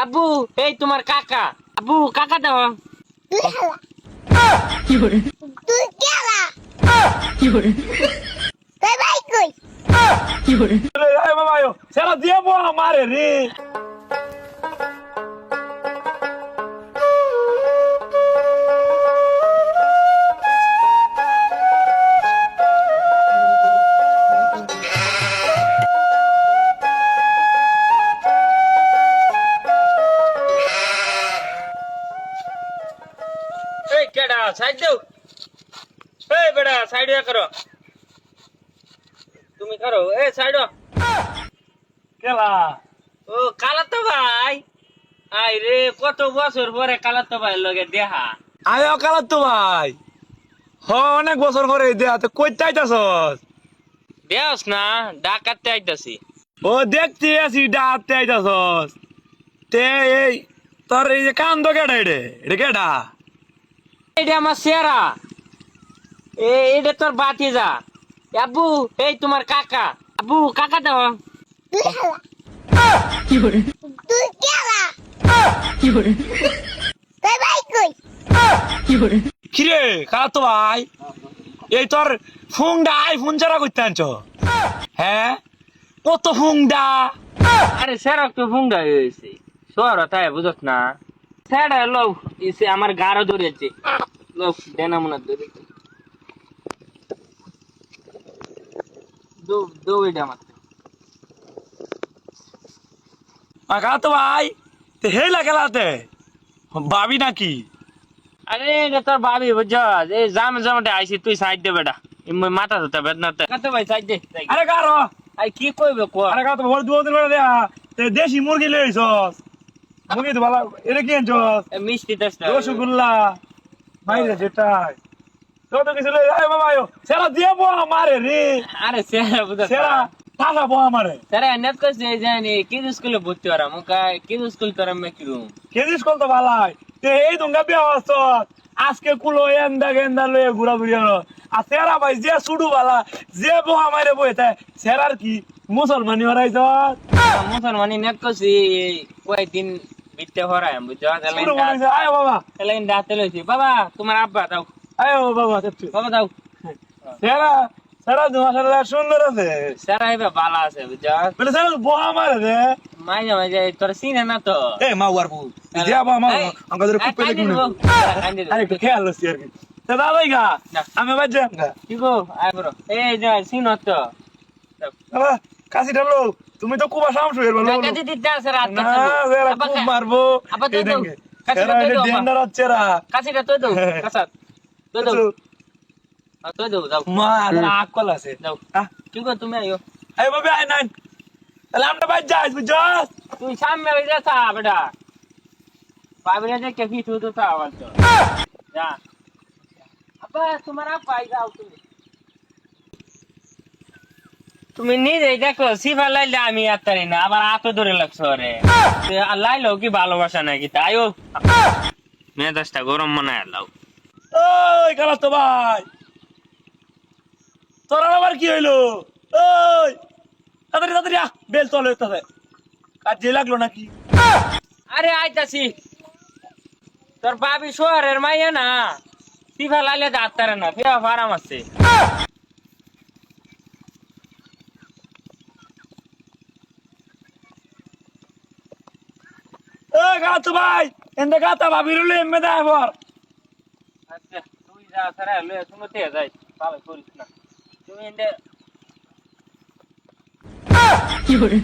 আব্বু এই তোমার কাকা। আব্বু কাকা দাও। কি করে তুই কেলা কি করে তুই ভাই কই কি করে Ai, mamaio, se ela dia boa marere. এই কেডা সাইড দাও। এই বেড়া সাইড করো। তুমি করো এই সাইড। Aquela. ও কালাতো ভাই। আই রে কত বছর পরে কালাতো ভাই লগে দেখা। Ai, o cala tu vai. অনেক বছর পরে দেয়া তো কই চাইতাছস? দেওস না ডাকাতে আইতাছি। ও দেখতে আসি ডাকতে আইতাছস। তে এই তোর এই যে কান্দ কেডা এটা কেডা? এটা আমার সেরা। এটা তোর বাতিজা। আব্বু এই তোমার কাকা। আব্বু কাকা দাও। কি করে তুই কেলা কি করে তুই ভাই কই কি করে কিরে কালা তো ভাই এই তোর ফুংডা আইফোন ছাড়া করতে আনছ হ্যাঁ কত ফুংডা আরে সেরা তো ভুঙ্গা হয়েছে। সর তাই বুঝত না। সেরা লো ইসে আমার গাড়ো ধরেছে। লোক দেনা মনে ধরেছে। দো দো এটা মাত্র। কালা তো ভাই তে হেলা খেলাতে ভাবি নাকি আরে এটা তোর ভাবি বুঝছ এই জাম জামটা আইছি তুই সাইড দে বেটা। মাথা ধরতে বেদনাতে কত ভাই সাইড দে। আরে কারো আই কি কইবে কো। আরে কালা তো ভোর দুদিন বেলা দেয়া তে দেশি মুরগি লইছস মুরগি তো ভালো এটা কি আনছস মিষ্টি দশটা রসগোল্লা মাইরে যেটাই কত কিছু লই আয় বাবা আয়ো সেরা দিয়ে বো আমারে রে আরে সেরা বুঝছ সেরা টাকা বো আমারে সেরা নেট কইছে জানি কি স্কুলে ভর্তি হরা মুকা কি স্কুল তোরা মে কি রুম কেজি স্কুল তো ভালাই তে এই দুঙ্গা বিয়া হচ্ছ আজকে কুলো এন্দা গেন্দা লয়ে ঘুরা ঘুরি হলো আর সেরা ভাই যে সুডু বালা যে বো আমারে বইতে সেরার কি মুসলমানি হরাইছ মুসলমানি নেট কইছি কয়েকদিন বিতে হরায় বুঝছ সুডু বানাইছে আয় বাবা তাহলে ডাতে লইছি বাবা তোমার আব্বা দাও আয় বাবা দেখছি বাবা দাও সেরা সেরা মাশাআল্লাহ সুন্দর আছে সেরা এবার বালা আছে বুঝছ বলে সেরা বো আমারে রে মাঝে মাঝে তোর সিনে না তো এ মা ওয়ারবু যে বাবা মা আমাকে ধরে খুব পেলে কিনে আরে একটু খেয়াল আছে আর কি তা দাদাই গা আমি বাজে গা কি গো আয় বড় এই যে সিন তো বাবা কাশি ঢালো তুমি তো কুবা শামসু এর বলো কাছে দিতে আছে রাত না সেরা খুব মারবো আবার তো এই দাও দেখে কাছে সেরা তো এটা দাও ডেন্ডার হচ্ছে রা কাছেটা তো দাও কাছাত তো দাও তো দাও দাও মা আকল আছে দাও হ্যাঁ কি গো তুমি আইও এই বাবা আই নাই তাহলে আমরা বাজ যাই বুঝছস তুই সামনে হয়ে যা সা বেটা পাবরে যে কে ফিট হতো তা আওয়াজ তো যা আব্বা তোমার আব্বা আই যাও তুমি তুমি নিজে দেখো সিফা লাইলে আমি আত্তারি না আবার আতো ধরে লাগছো রে লাইলো কি ভালোবাসা নাকি তাইও মেজাজটা গরম মনে আলাও ওই কালা তো ভাই তোর আবার কি হইলো ওই তাড়াতাড়ি তাড়াতাড়ি বেল তলে তাতে কাজ যে লাগলো নাকি আরে আইতাছি তোর বাবি শহরের মাইয়া না সিফা লাইলে তো আত্তারে না ফিরা ফারাম আছে ওই কালা তো ভাই এন্ডে গাতা ভাবি রইলো এমে দা এবার আচ্ছা তুই যা সারা লয়ে শুনতে যাই ভালো করিস না তুমি এন্ডে কি করে